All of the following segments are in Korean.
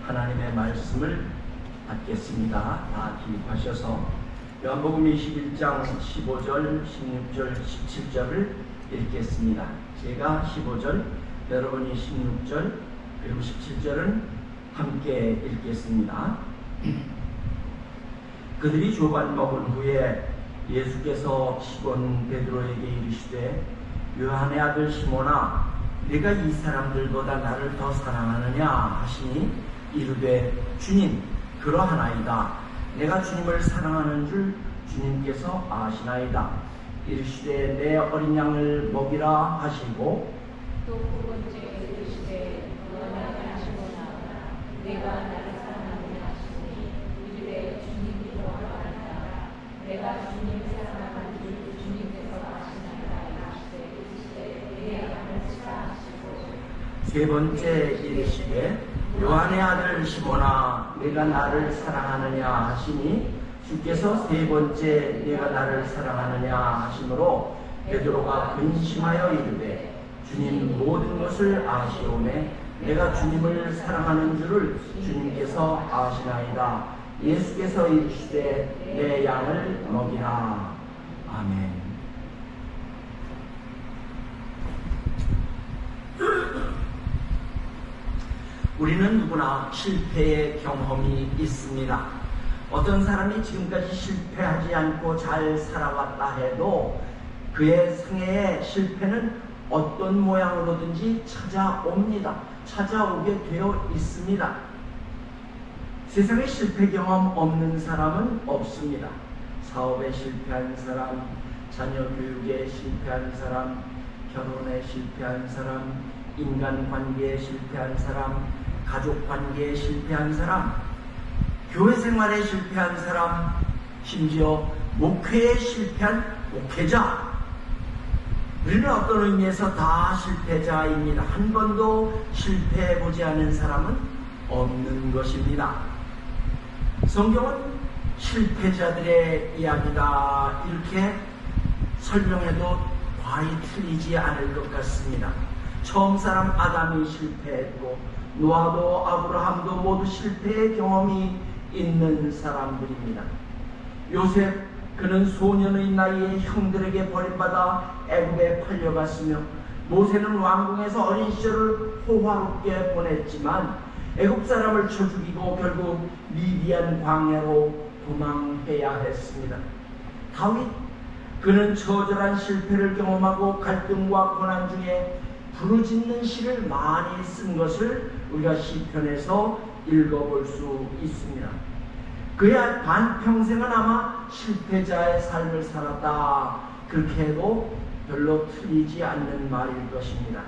하나님의 말씀을 받겠습니다. 다 기입하셔서 요한복음 21장 15절, 16절, 17절을 읽겠습니다. 제가 15절, 여러분이 16절, 그리고 17절은 함께 읽겠습니다. 그들이 조반 먹은 후에 예수께서 시몬 베드로에게 이르시되 요한의 아들 시몬아 네가 이 사람들보다 나를 더 사랑하느냐 하시니 이르되 주님 그러하나이다. 내가 주님을 사랑하는 줄 주님께서 아시나이다. 이르시되 내 어린 양을 먹이라 하시고 또 두 번째 이르시되 너나 시몬아 내가 나를 사랑하느냐 하시니 이르되 주님이 그러하나이다. 내가 주님을 사랑하는 줄 주님께서 아시나이다. 이르시되 내 양을 치라 하시고 세 번째 이르시되 요한의 아들 시몬아 내가 나를 사랑하느냐 하시니 주께서 세 번째 내가 나를 사랑하느냐 하시므로 베드로가 근심하여 이르되 주님 모든 것을 아시오매 내가 주님을 사랑하는 줄을 주님께서 아시나이다. 예수께서 이르시되 내 양을 먹이라. 아멘. 우리는 누구나 실패의 경험이 있습니다. 어떤 사람이 지금까지 실패하지 않고 잘 살아왔다 해도 그의 생애의 실패는 어떤 모양으로든지 찾아옵니다. 찾아오게 되어 있습니다. 세상에 실패 경험 없는 사람은 없습니다. 사업에 실패한 사람, 자녀 교육에 실패한 사람, 결혼에 실패한 사람, 인간관계에 실패한 사람, 가족관계에 실패한 사람, 교회 생활에 실패한 사람, 심지어 목회에 실패한 목회자. 우리는 어떤 의미에서 다 실패자입니다. 한 번도 실패해보지 않은 사람은 없는 것입니다. 성경은 실패자들의 이야기다 이렇게 설명해도 과히 틀리지 않을 것 같습니다. 처음 사람 아담이 실패했고 노아도 아브라함도 모두 실패의 경험이 있는 사람들입니다. 요셉 그는 소년의 나이에 형들에게 버림받아 애굽에 팔려갔으며 모세는 왕궁에서 어린 시절을 호화롭게 보냈지만 애굽 사람을 쳐 죽이고 결국 미디안 광야로 도망해야 했습니다. 다윗 그는 처절한 실패를 경험하고 갈등과 고난 중에 부르짖는 시를 많이 쓴 것을 우리가 시편에서 읽어볼 수 있습니다. 그의 반평생은 아마 실패자의 삶을 살았다 그렇게 해도 별로 틀리지 않는 말일 것입니다.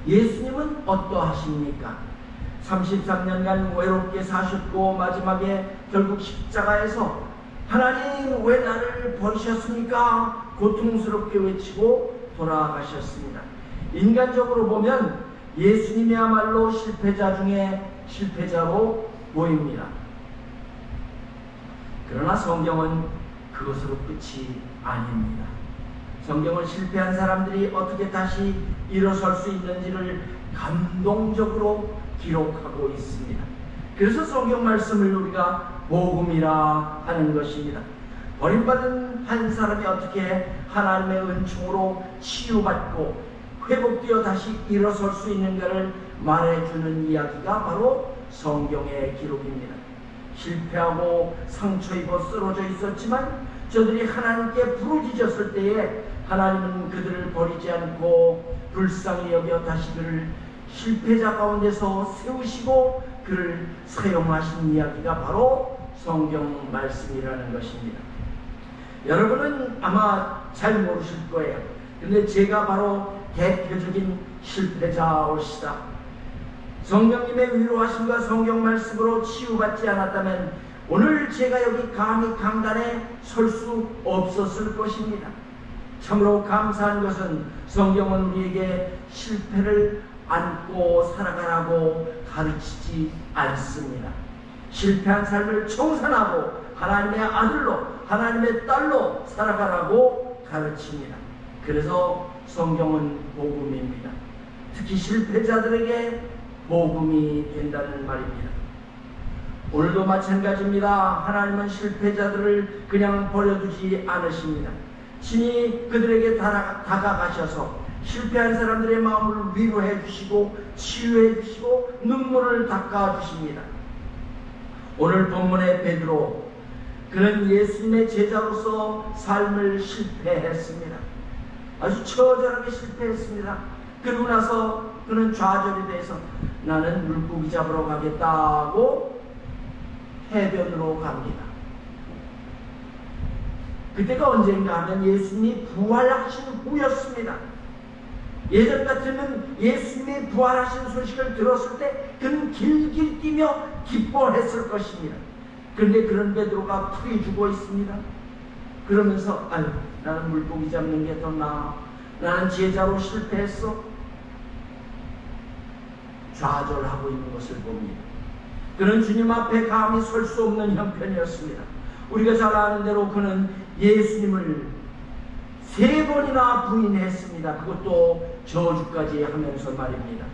예수님은 어떠하십니까? 33년간 외롭게 사셨고 마지막에 결국 십자가에서 하나님 왜 나를 버리셨습니까? 고통스럽게 외치고 돌아가셨습니다. 인간적으로 보면 예수님이야말로 실패자 중에 실패자로 보입니다. 그러나 성경은 그것으로 끝이 아닙니다. 성경은 실패한 사람들이 어떻게 다시 일어설 수 있는지를 감동적으로 기록하고 있습니다. 그래서 성경 말씀을 우리가 복음이라 하는 것입니다. 버림받은 한 사람이 어떻게 하나님의 은총으로 치유받고 회복되어 다시 일어설 수 있는가를 말해주는 이야기가 바로 성경의 기록입니다. 실패하고 상처 입어 쓰러져 있었지만 저들이 하나님께 부르짖었을 때에 하나님은 그들을 버리지 않고 불쌍히 여겨 다시 그를 실패자 가운데서 세우시고 그를 사용하신 이야기가 바로 성경 말씀이라는 것입니다. 여러분은 아마 잘 모르실 거예요. 근데 제가 바로 대표적인 실패자올시다. 성령님의 위로하심과 성경 말씀으로 치유받지 않았다면 오늘 제가 여기 감히 강단에 설 수 없었을 것입니다. 참으로 감사한 것은 성경은 우리에게 실패를 안고 살아가라고 가르치지 않습니다. 실패한 삶을 청산하고 하나님의 아들로 하나님의 딸로 살아가라고 가르칩니다. 그래서 성경은 복음입니다. 특히 실패자들에게 복음이 된다는 말입니다. 오늘도 마찬가지입니다. 하나님은 실패자들을 그냥 버려두지 않으십니다. 친히 그들에게 다가가셔서 실패한 사람들의 마음을 위로해 주시고 치유해 주시고 눈물을 닦아 주십니다. 오늘 본문의 베드로, 그는 예수님의 제자로서 삶을 실패했습니다. 아주 처절하게 실패했습니다. 그러고 나서 그는 좌절이 돼서 나는 물고기 잡으러 가겠다고 해변으로 갑니다. 그때가 언젠가 하면 예수님이 부활하신 후였습니다. 예전 같으면 예수님이 부활하신 소식을 들었을 때 그는 길길 뛰며 기뻐했을 것입니다. 그런데 그런 베드로가 풀이 죽어 있습니다. 그러면서 아유, 나는 물고기 잡는 게 더 나아. 나는 제자로 실패했어. 좌절하고 있는 것을 봅니다. 그는 주님 앞에 감히 설 수 없는 형편이었습니다. 우리가 잘 아는 대로 그는 예수님을 3번이나 부인했습니다. 그것도 저주까지 하면서 말입니다.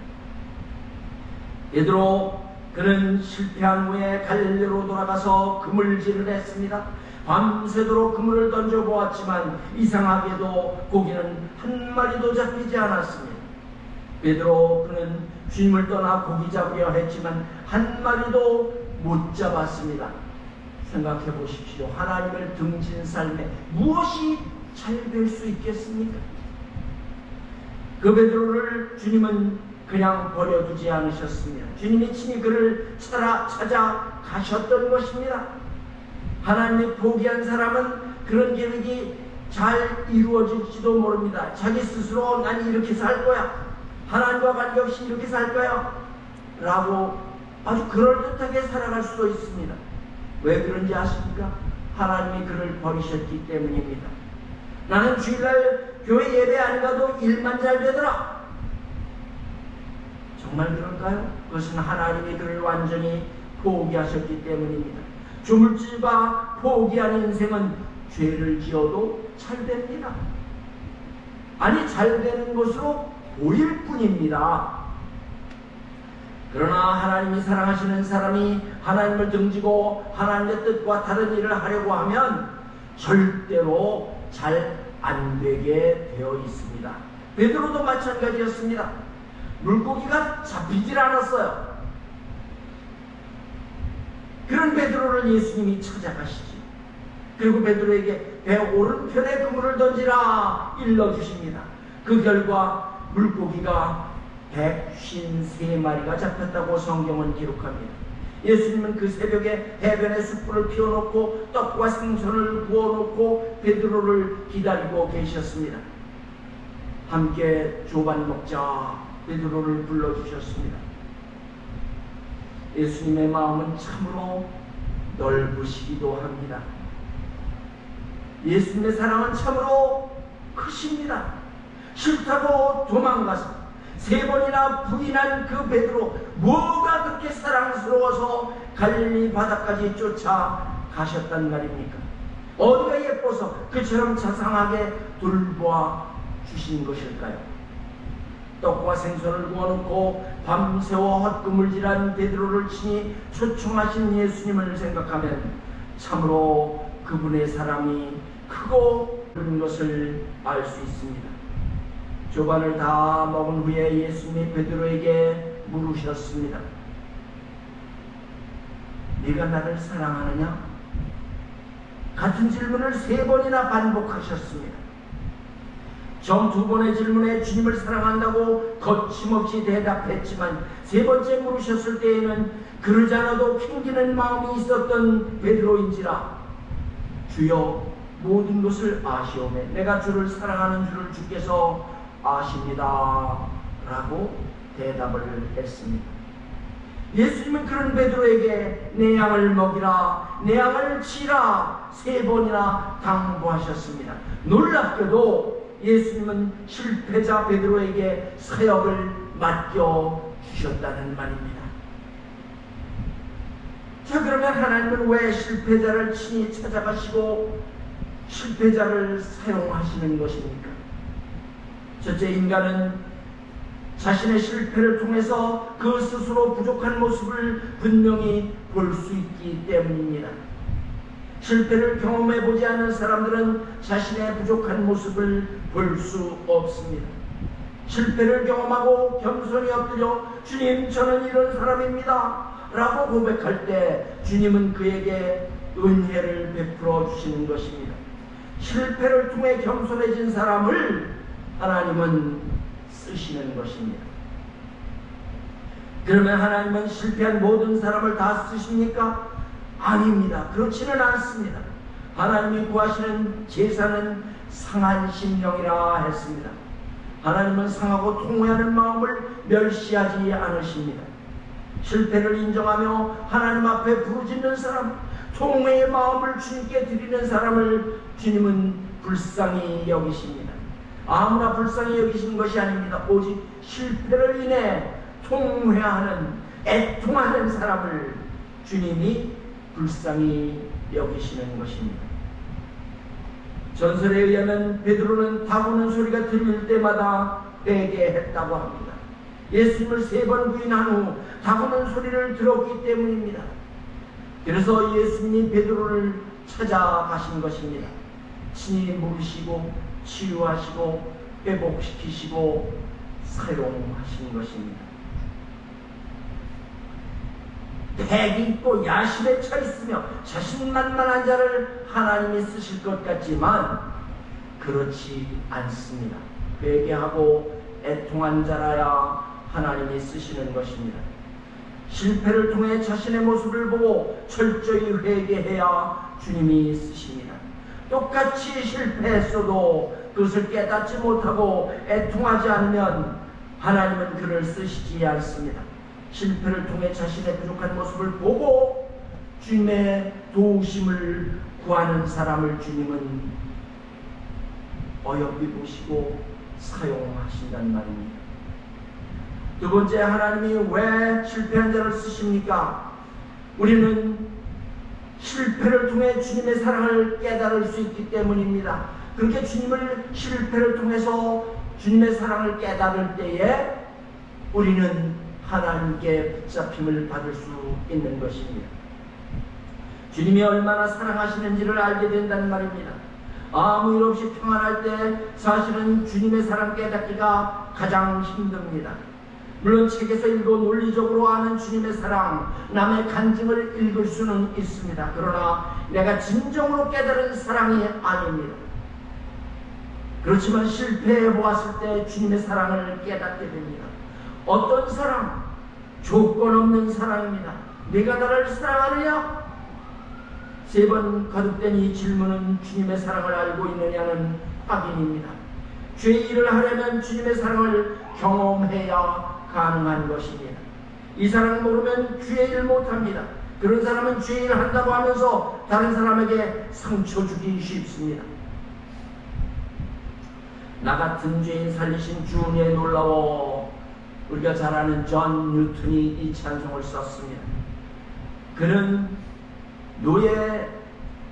베드로, 그는 실패한 후에 갈릴리로 돌아가서 그물질을 했습니다. 밤새도록 그물을 던져보았지만 이상하게도 고기는 한 마리도 잡히지 않았습니다. 베드로, 그는 주님을 떠나 고기 잡으려 했지만 한 마리도 못 잡았습니다. 생각해 보십시오. 하나님을 등진 삶에 무엇이 잘 될 수 있겠습니까? 그 베드로를 주님은 그냥 버려두지 않으셨습니다. 주님이 친히 그를 찾아 가셨던 것입니다. 하나님이 포기한 사람은 그런 계획이 잘 이루어질지도 모릅니다. 자기 스스로 난 이렇게 살 거야, 하나님과 관계없이 이렇게 살 거야 라고 아주 그럴듯하게 살아갈 수도 있습니다. 왜 그런지 아십니까? 하나님이 그를 버리셨기 때문입니다. 나는 주일날 교회 예배 안 가도 일만 잘 되더라. 정말 그럴까요? 그것은 하나님이 그를 완전히 포기하셨기 때문입니다. 조물주가 포기한 인생은 죄를 지어도 잘 됩니다. 아니, 잘 되는 것으로 보일 뿐입니다. 그러나 하나님이 사랑하시는 사람이 하나님을 등지고 하나님의 뜻과 다른 일을 하려고 하면 절대로 잘 안 되게 되어 있습니다. 베드로도 마찬가지였습니다. 물고기가 잡히질 않았어요. 그런 베드로를 예수님이 찾아가시지. 그리고 베드로에게 배 오른편에 그물을 던지라 일러주십니다. 그 결과 물고기가 153마리가 잡혔다고 성경은 기록합니다. 예수님은 그 새벽에 해변에 숯불을 피워놓고 떡과 생선을 구워놓고 베드로를 기다리고 계셨습니다. 함께 조반 먹자 베드로를 불러주셨습니다. 예수님의 마음은 참으로 넓으시기도 합니다. 예수님의 사랑은 참으로 크십니다. 싫다고 도망가서 3번이나 부인한 그 베드로, 뭐가 그렇게 사랑스러워서 갈릴리 바다까지 쫓아가셨단 말입니까? 어디가 예뻐서 그처럼 자상하게 돌보아 주신 것일까요? 떡과 생선을 구워놓고 밤새워 헛그물질한 베드로를 친히 초청하신 예수님을 생각하면 참으로 그분의 사랑이 크고 그런 것을 알 수 있습니다. 조반을 다 먹은 후에 예수님이 베드로에게 물으셨습니다. 네가 나를 사랑하느냐? 같은 질문을 3번이나 반복하셨습니다. 정 2번의 질문에 주님을 사랑한다고 거침없이 대답했지만 3번째 물으셨을 때에는 그러지 않아도 캥기는 마음이 있었던 베드로인지라 주여 모든 것을 아시오매 내가 주를 사랑하는 줄을 주께서 아십니다 라고 대답을 했습니다. 예수님은 그런 베드로에게 내 양을 먹이라, 내 양을 치라 3번이나 당부하셨습니다. 놀랍게도 예수님은 실패자 베드로에게 사역을 맡겨주셨다는 말입니다. 자, 그러면 하나님은 왜 실패자를 친히 찾아가시고 실패자를 사용하시는 것입니까? 첫째, 인간은 자신의 실패를 통해서 그 스스로 부족한 모습을 분명히 볼 수 있기 때문입니다. 실패를 경험해보지 않은 사람들은 자신의 부족한 모습을 볼 수 없습니다. 실패를 경험하고 겸손히 엎드려 주님, 저는 이런 사람입니다 라고 고백할 때 주님은 그에게 은혜를 베풀어 주시는 것입니다. 실패를 통해 겸손해진 사람을 하나님은 쓰시는 것입니다. 그러면 하나님은 실패한 모든 사람을 다 쓰십니까? 아닙니다. 그렇지는 않습니다. 하나님이 구하시는 제사는 상한 심령이라 했습니다. 하나님은 상하고 통회하는 마음을 멸시하지 않으십니다. 실패를 인정하며 하나님 앞에 부르짖는 사람, 통회의 마음을 주님께 드리는 사람을 주님은 불쌍히 여기십니다. 아무나 불쌍히 여기시는 것이 아닙니다. 오직 실패를 인해 통회하는, 애통하는 사람을 주님이 불쌍히 여기시는 것입니다. 전설에 의하면 베드로는 다구는 소리가 들릴 때마다 베게 했다고 합니다. 예수님을 3번 부인한 후 다구는 소리를 들었기 때문입니다. 그래서 예수님이 베드로를 찾아가신 것입니다. 친히 물으시고 치유하시고 회복시키시고 사용하신 것입니다. 백이 있고 야심에 차 있으며 자신만만한 자를 하나님이 쓰실 것 같지만 그렇지 않습니다. 회개하고 애통한 자라야 하나님이 쓰시는 것입니다. 실패를 통해 자신의 모습을 보고 철저히 회개해야 주님이 쓰십니다. 똑같이 실패했어도 그것을 깨닫지 못하고 애통하지 않으면 하나님은 그를 쓰시지 않습니다. 실패를 통해 자신의 부족한 모습을 보고 주님의 도우심을 구하는 사람을 주님은 어여삐 보시고 사용하신단 말입니다. 두 번째, 하나님이 왜 실패한 자를 쓰십니까? 우리는 실패를 통해 주님의 사랑을 깨달을 수 있기 때문입니다. 그렇게 주님을 실패를 통해서 주님의 사랑을 깨달을 때에 우리는 하나님께 붙잡힘을 받을 수 있는 것입니다. 주님이 얼마나 사랑하시는지를 알게 된다는 말입니다. 아무 일 없이 평안할 때 사실은 주님의 사랑 깨닫기가 가장 힘듭니다. 물론 책에서 읽고 논리적으로 아는 주님의 사랑, 남의 간증을 읽을 수는 있습니다. 그러나 내가 진정으로 깨달은 사랑이 아닙니다. 그렇지만 실패해 보았을 때 주님의 사랑을 깨닫게 됩니다. 어떤 사랑? 조건 없는 사랑입니다. 네가 나를 사랑하느냐? 3번 거듭된 이 질문은 주님의 사랑을 알고 있느냐는 확인입니다. 죄의 일을 하려면 주님의 사랑을 경험해야 가능한 것입니다. 이 사랑을 모르면 죄의 일 못합니다. 그런 사람은 죄의 일을 한다고 하면서 다른 사람에게 상처 주기 쉽습니다. 나 같은 죄인 살리신 주 은혜에 놀라워 우리가 잘 아는 존 뉴턴이 이 찬송을 썼습니다. 그는 노예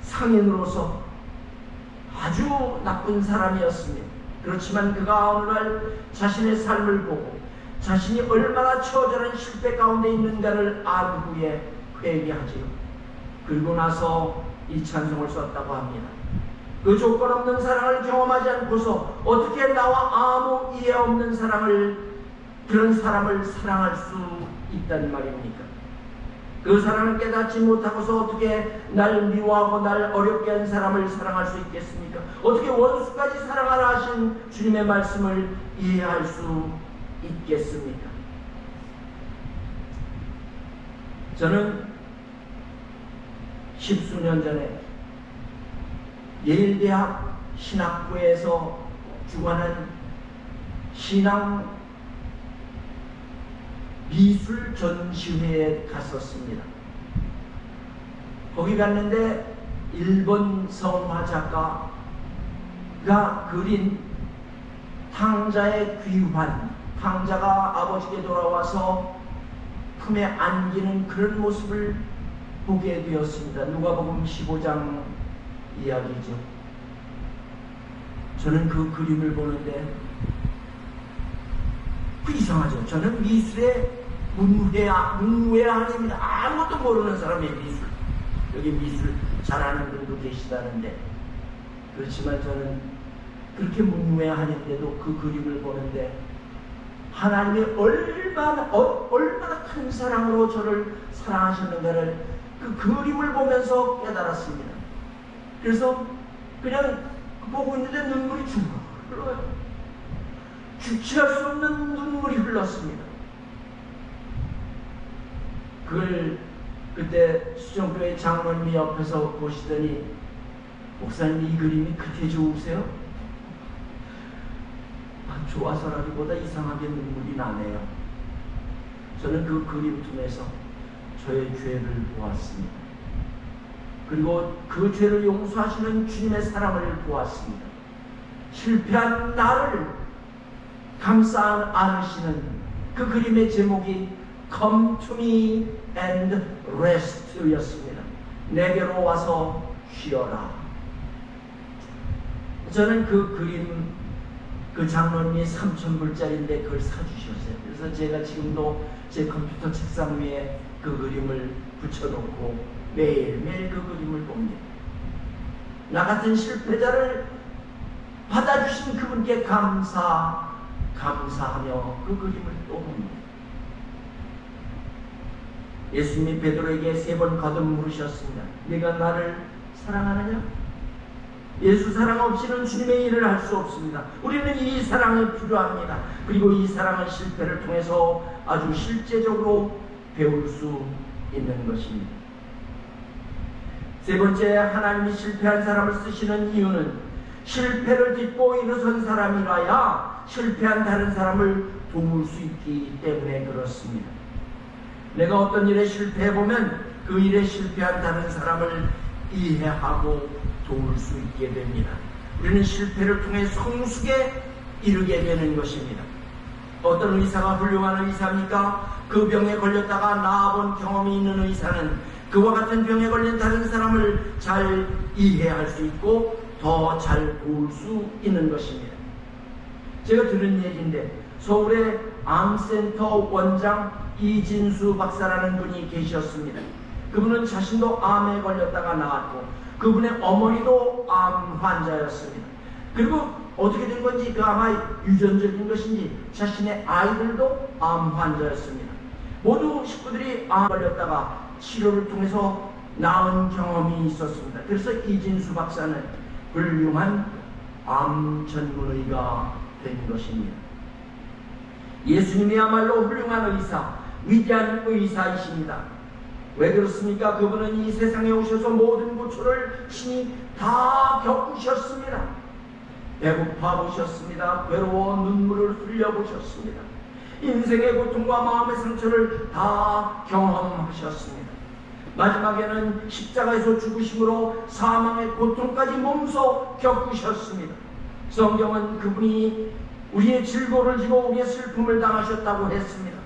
상인으로서 아주 나쁜 사람이었습니다. 그렇지만 그가 어느 날 자신의 삶을 보고 자신이 얼마나 처절한 실패 가운데 있는가를 안 후에 회개하지요. 그리고 나서 이 찬송을 썼다고 합니다. 그 조건 없는 사랑을 경험하지 않고서 어떻게 나와 아무 이해 없는 그런 사람을 사랑할 수 있단 말입니까? 그 사랑을 깨닫지 못하고서 어떻게 날 미워하고 날 어렵게 한 사람을 사랑할 수 있겠습니까? 어떻게 원수까지 사랑하라 하신 주님의 말씀을 이해할 수 있겠습니까? 저는 10수년 전에 예일대학 신학부에서 주관한 신앙 미술 전시회에 갔었습니다. 거기 갔는데 일본 성화 작가가 그린 탕자의 귀환, 탕자가 아버지께 돌아와서 품에 안기는 그런 모습을 보게 되었습니다. 누가복음 15장 이야기죠. 저는 그 그림을 보는데 그 이상하죠. 저는 미술의 문외한입니다. 아무것도 모르는 사람의 미술. 여기 미술 잘하는 분도 계시다는데, 그렇지만 저는 그렇게 문외한인데도 그 그림을 보는데 하나님이 얼마나 큰 사랑으로 저를 사랑하셨는가를 그 그림을 보면서 깨달았습니다. 그래서 그냥 보고 있는데 눈물이 흘러요. 주체할 수 없는 눈물이 흘렀습니다. 그걸 그때 수정교회 장로님이 옆에서 보시더니, 목사님 이 그림이 그렇게 좋으세요? 좋아서라기보다 이상하게 눈물이 나네요. 저는 그 그림 통해서 저의 죄를 보았습니다. 그리고 그 죄를 용서하시는 주님의 사랑을 보았습니다. 실패한 나를 감싸 안으시는 그 그림의 제목이 Come to me and rest 였습니다. 내게로 와서 쉬어라. 저는 그 그림, 그 장로님이 3,000불짜리인데 그걸 사주셨어요. 그래서 제가 지금도 제 컴퓨터 책상 위에 그 그림을 붙여놓고 매일매일 그 그림을 봅니다. 나 같은 실패자를 받아주신 그분께 감사하며 그 그림을 또 봅니다. 예수님이 베드로에게 3번 거듭 물으셨습니다. 네가 나를 사랑하느냐? 예수 사랑 없이는 주님의 일을 할 수 없습니다. 우리는 이 사랑이 필요합니다. 그리고 이 사랑은 실패를 통해서 아주 실제적으로 배울 수 있는 것입니다. 3번째, 하나님이 실패한 사람을 쓰시는 이유는 실패를 딛고 일어선 사람이라야 실패한 다른 사람을 도울 수 있기 때문에 그렇습니다. 내가 어떤 일에 실패해보면 그 일에 실패한 다른 사람을 이해하고 도울 수 있게 됩니다. 우리는 실패를 통해 성숙에 이르게 되는 것입니다. 어떤 의사가 훌륭한 의사입니까? 그 병에 걸렸다가 나아본 경험이 있는 의사는 그와 같은 병에 걸린 다른 사람을 잘 이해할 수 있고 더 잘 도울 수 있는 것입니다. 제가 들은 얘기인데, 서울의 암센터 원장 이진수 박사라는 분이 계셨습니다. 그분은 자신도 암에 걸렸다가 나았고 그분의 어머니도 암 환자였습니다. 그리고 어떻게 된 건지, 그 아마 유전적인 것인지 자신의 아이들도 암 환자였습니다. 모두 식구들이 암 걸렸다가 치료를 통해서 나은 경험이 있었습니다. 그래서 이진수 박사는 훌륭한 암 전문의가 된 것입니다. 예수님이야말로 훌륭한 의사, 위대한 의사이십니다. 왜 그렇습니까? 그분은 이 세상에 오셔서 모든 고초를 친히 다 겪으셨습니다. 배고파 보셨습니다. 외로워 눈물을 흘려 보셨습니다. 인생의 고통과 마음의 상처를 다 경험하셨습니다. 마지막에는 십자가에서 죽으심으로 사망의 고통까지 몸소 겪으셨습니다. 성경은 그분이 우리의 질고를 지고 우리의 슬픔을 당하셨다고 했습니다.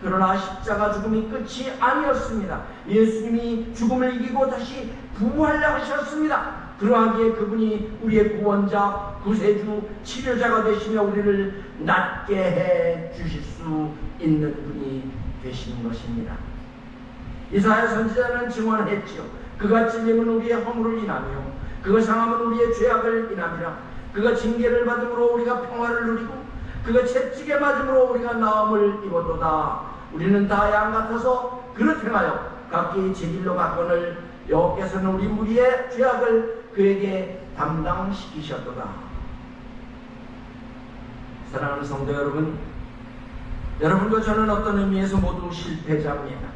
그러나 십자가 죽음이 끝이 아니었습니다. 예수님이 죽음을 이기고 다시 부활하셨습니다. 그러하기에 그분이 우리의 구원자, 구세주, 치료자가 되시며 우리를 낫게 해 주실 수 있는 분이 되신 것입니다. 이사야 선지자는 증언했지요. 그가 찔림은 우리의 허물을 인하며 그가 상함은 우리의 죄악을 인함이라. 그가 징계를 받음으로 우리가 평화를 누리고 그가 채찍에 맞음으로 우리가 나음을 입었도다. 우리는 다 양 같아서 그릇 행하여 각기 제 길로 갔거늘 여호와께서는 우리 무리의 죄악을 그에게 담당시키셨도다. 사랑하는 성도 여러분, 여러분과 저는 어떤 의미에서 모두 실패자입니다.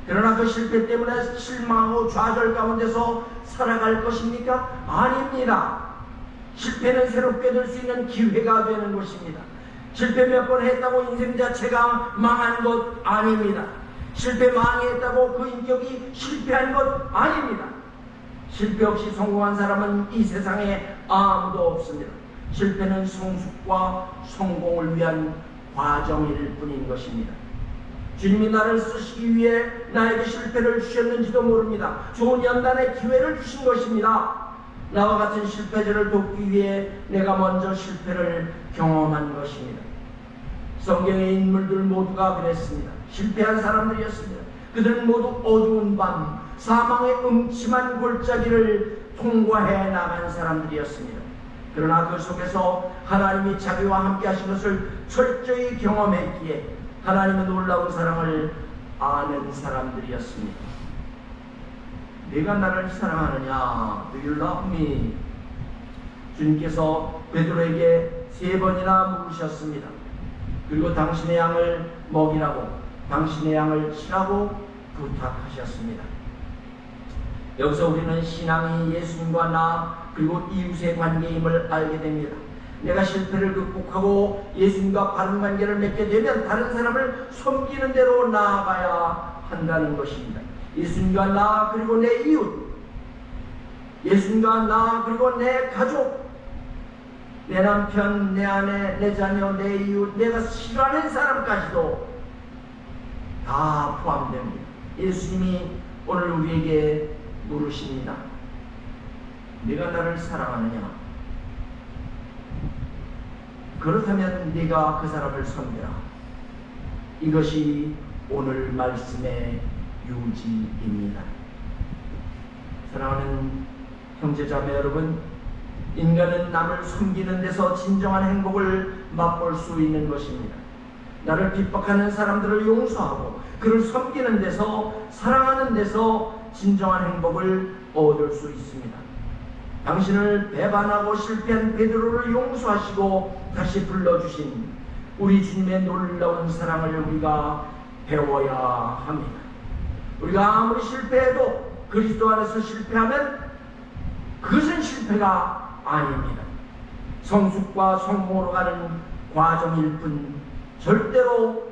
그러나 그 실패 때문에 실망하고 좌절 가운데서 살아갈 것입니까? 아닙니다. 실패는 새롭게 될 수 있는 기회가 되는 것입니다. 실패 몇 번 했다고 인생 자체가 망한 것 아닙니다. 실패 많이 했다고 그 인격이 실패한 것 아닙니다. 실패 없이 성공한 사람은 이 세상에 아무도 없습니다. 실패는 성숙과 성공을 위한 과정일 뿐인 것입니다. 주님이 나를 쓰시기 위해 나에게 실패를 주셨는지도 모릅니다. 좋은 연단의 기회를 주신 것입니다. 나와 같은 실패자를 돕기 위해 내가 먼저 실패를 경험한 것입니다. 성경의 인물들 모두가 그랬습니다. 실패한 사람들이었습니다. 그들은 모두 어두운 밤, 사망의 음침한 골짜기를 통과해 나간 사람들이었습니다. 그러나 그 속에서 하나님이 자기와 함께 하신 것을 철저히 경험했기에 하나님의 놀라운 사랑을 아는 사람들이었습니다. 내가 나를 사랑하느냐? Do you love me? 주님께서 베드로에게 3번이나 물으셨습니다. 그리고 당신의 양을 먹이라고, 당신의 양을 치라고 부탁하셨습니다. 여기서 우리는 신앙이 예수님과 나 그리고 이웃의 관계임을 알게 됩니다. 내가 실패를 극복하고 예수님과 바른 관계를 맺게 되면 다른 사람을 섬기는 대로 나아가야 한다는 것입니다. 예수님과 나 그리고 내 이웃, 예수님과 나 그리고 내 가족, 내 남편, 내 아내, 내 자녀, 내 이웃, 내가 싫어하는 사람까지도 다 포함됩니다. 예수님이 오늘 우리에게 물으십니다. 네가 나를 사랑하느냐? 그렇다면 네가 그 사람을 섬겨라. 이것이 오늘 말씀의 유지입니다. 사랑하는 형제자매 여러분, 인간은 남을 섬기는 데서 진정한 행복을 맛볼 수 있는 것입니다. 나를 핍박하는 사람들을 용서하고 그를 섬기는 데서, 사랑하는 데서 진정한 행복을 얻을 수 있습니다. 당신을 배반하고 실패한 베드로를 용서하시고 다시 불러주신 우리 주님의 놀라운 사랑을 우리가 배워야 합니다. 우리가 아무리 실패해도 그리스도 안에서 실패하면 그것은 실패가 아닙니다. 성숙과 성공으로 가는 과정일 뿐 절대로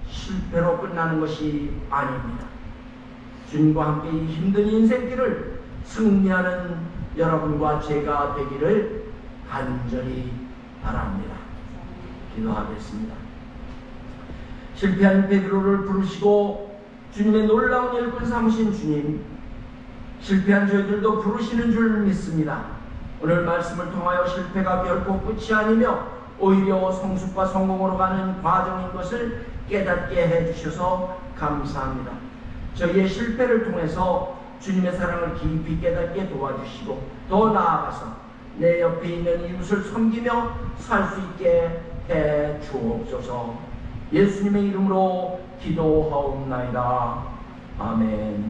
실패로 끝나는 것이 아닙니다. 주님과 함께 이 힘든 인생길을 승리하는 여러분과 제가 되기를 간절히 바랍니다. 기도하겠습니다. 실패한 베드로를 부르시고 주님의 놀라운 일꾼 삼으신 주님, 실패한 저희들도 부르시는 줄 믿습니다. 오늘 말씀을 통하여 실패가 결코 끝이 아니며 오히려 성숙과 성공으로 가는 과정인 것을 깨닫게 해주셔서 감사합니다. 저희의 실패를 통해서 주님의 사랑을 깊이 깨닫게 도와주시고 더 나아가서 내 옆에 있는 이웃을 섬기며 살 수 있게 해 주옵소서. 예수님의 이름으로 기도하옵나이다. 아멘.